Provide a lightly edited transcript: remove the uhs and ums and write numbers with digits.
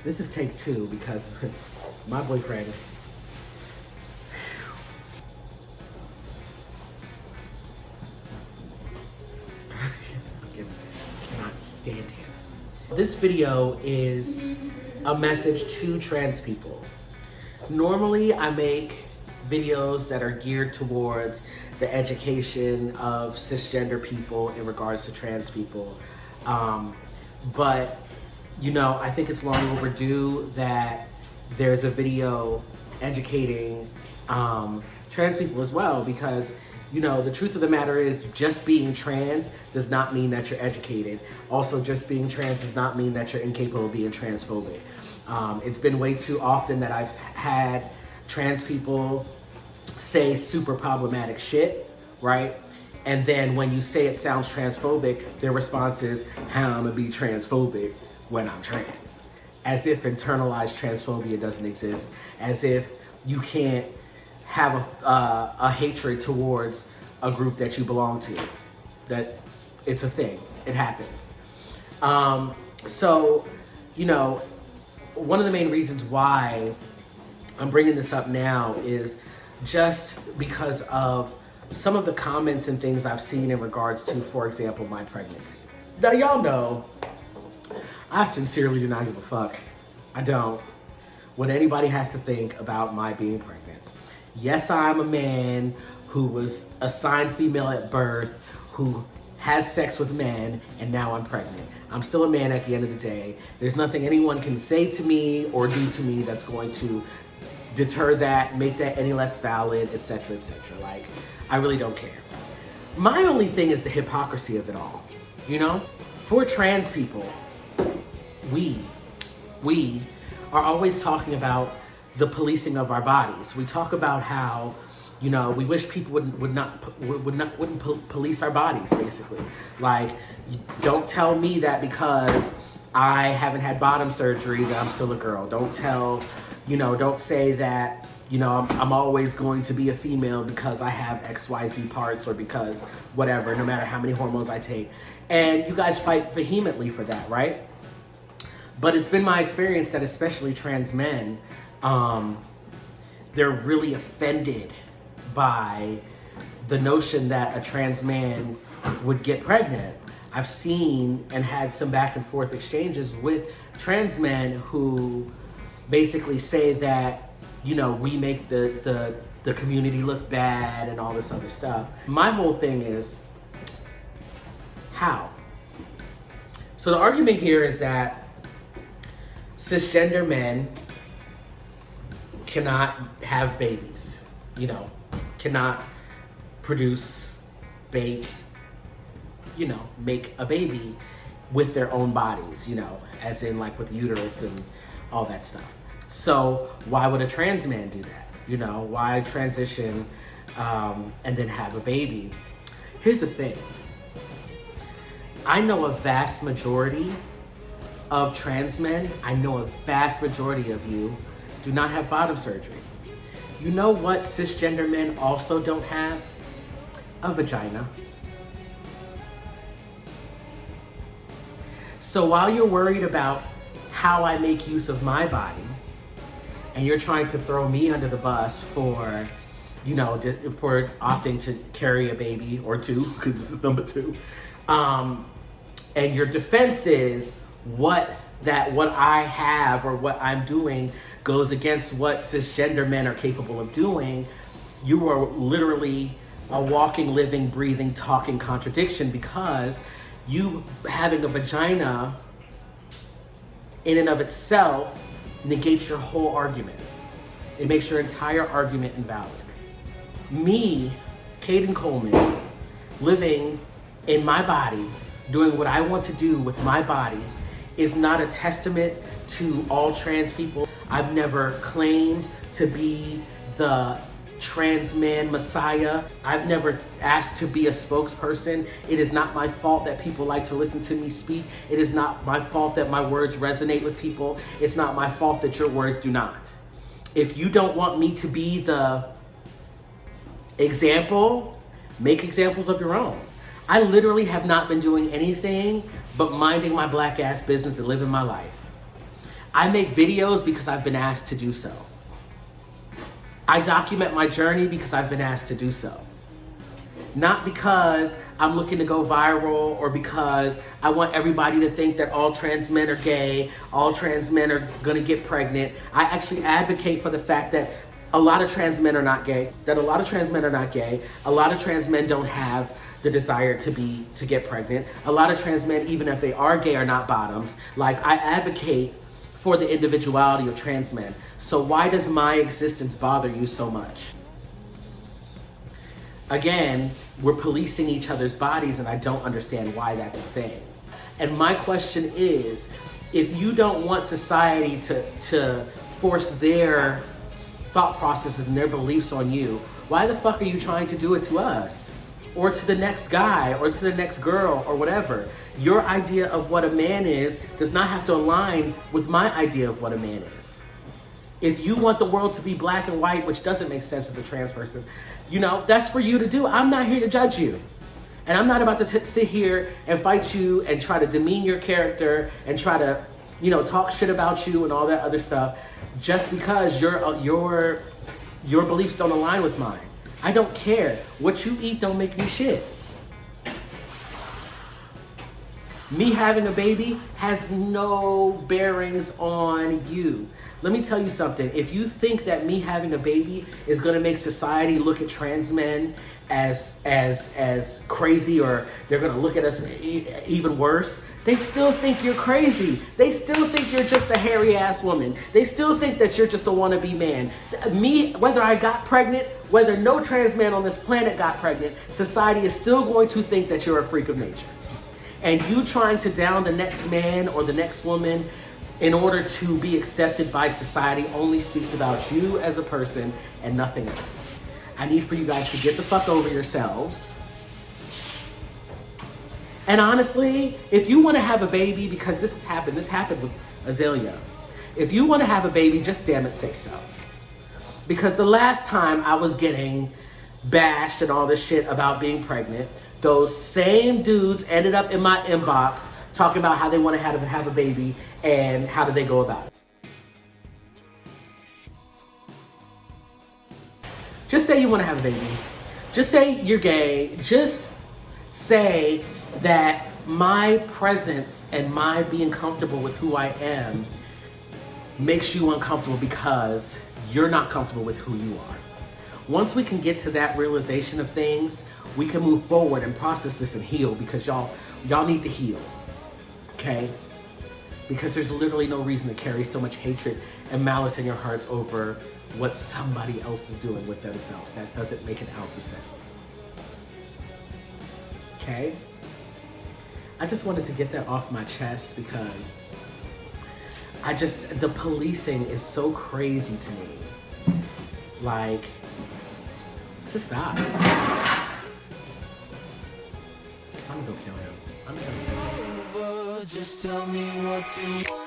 This is take two because my boyfriend, I cannot stand him. This video is a message to trans people. Normally I make videos that are geared towards the education of cisgender people in regards to trans people. But you know, I think it's long overdue that there's a video educating trans people as well, because you know, the truth of the matter is just being trans does not mean that you're educated. Also, just being trans does not mean that you're incapable of being transphobic. It's been way too often that I've had trans people say super problematic shit, right? And then when you say it sounds transphobic, their response is, how I'm gonna be transphobic when I'm trans? As if internalized transphobia doesn't exist, as if you can't have a hatred towards a group that you belong to, that it's a thing, it happens. So, you know, one of the main reasons why I'm bringing this up now is just because of some of the comments and things I've seen in regards to, for example, my pregnancy. Now, y'all know, I sincerely do not give a fuck. I don't. What anybody has to think about my being pregnant. Yes, I'm a man who was assigned female at birth, who has sex with men, and now I'm pregnant. I'm still a man at the end of the day. There's nothing anyone can say to me or do to me that's going to deter that, make that any less valid, etc., etc. Like, I really don't care. My only thing is the hypocrisy of it all, you know? For trans people, we are always talking about the policing of our bodies. We talk about how, you know, we wish people wouldn't police our bodies, basically. Like, don't tell me that because I haven't had bottom surgery that I'm still a girl. Don't say that, you know, I'm always going to be a female because I have XYZ parts or because whatever, no matter how many hormones I take. And you guys fight vehemently for that, right? But it's been my experience that especially trans men, they're really offended by the notion that a trans man would get pregnant. I've seen and had some back and forth exchanges with trans men who basically say that, you know, we make the community look bad and all this other stuff. My whole thing is, how? So the argument here is that cisgender men cannot have babies, you know, cannot produce, bake, you know, make a baby with their own bodies, you know, as in like with uterus and all that stuff. So why would a trans man do that? You know, why transition and then have a baby? Here's the thing. I know a vast majority of trans men, I know a vast majority of you do not have bottom surgery. You know what cisgender men also don't have? A vagina. So while you're worried about how I make use of my body, and you're trying to throw me under the bus for, you know, for opting to carry a baby or two, because this is number two, and your defense is what I have or what I'm doing goes against what cisgender men are capable of doing, you are literally a walking, living, breathing, talking contradiction, because you having a vagina in and of itself negates your whole argument. It makes your entire argument invalid. Me, Caden Coleman, living in my body, doing what I want to do with my body, is not a testament to all trans people. I've never claimed to be the trans man messiah. I've never asked to be a spokesperson. It is not my fault that people like to listen to me speak. It is not my fault that my words resonate with people. It's not my fault that your words do not. If you don't want me to be the example, make examples of your own. I literally have not been doing anything but minding my black ass business and living my life. I make videos because I've been asked to do so. I document my journey because I've been asked to do so. Not because I'm looking to go viral or because I want everybody to think that all trans men are gay, all trans men are gonna get pregnant. I actually advocate for the fact that a lot of trans men are not gay, a lot of trans men don't have the desire to get pregnant. A lot of trans men, even if they are gay, are not bottoms. Like, I advocate for the individuality of trans men. So why does my existence bother you so much? Again, we're policing each other's bodies, and I don't understand why that's a thing. And my question is, if you don't want society to force their thought processes and their beliefs on you, why the fuck are you trying to do it to us? Or to the next guy, or to the next girl, or whatever. Your idea of what a man is does not have to align with my idea of what a man is. If you want the world to be black and white, which doesn't make sense as a trans person, you know, that's for you to do. I'm not here to judge you. And I'm not about to sit here and fight you and try to demean your character and try to, you know, talk shit about you and all that other stuff just because your beliefs don't align with mine. I don't care. What you eat don't make me shit. Me having a baby has no bearings on you. Let me tell you something. If you think that me having a baby is gonna make society look at trans men as crazy, or they're gonna look at us even worse, they still think you're crazy. They still think you're just a hairy ass woman. They still think that you're just a wannabe man. Me, whether I got pregnant, whether no trans man on this planet got pregnant, society is still going to think that you're a freak of nature. And you trying to down the next man or the next woman in order to be accepted by society only speaks about you as a person and nothing else. I need for you guys to get the fuck over yourselves. And honestly, if you want to have a baby, because this happened with Azalea. If you want to have a baby, just damn it say so. Because the last time I was getting bashed and all this shit about being pregnant, those same dudes ended up in my inbox talking about how they want to have a baby and how do they go about it. Just say you want to have a baby. Just say you're gay. Just say that my presence and my being comfortable with who I am makes you uncomfortable because you're not comfortable with who you are. Once we can get to that realization of things, we can move forward and process this and heal, because y'all need to heal, okay? Because there's literally no reason to carry so much hatred and malice in your hearts over what somebody else is doing with themselves. That doesn't make an ounce of sense, okay? I just wanted to get that off my chest because the policing is so crazy to me. Like, just stop. I'm gonna go kill him. I'm gonna. Just tell me what to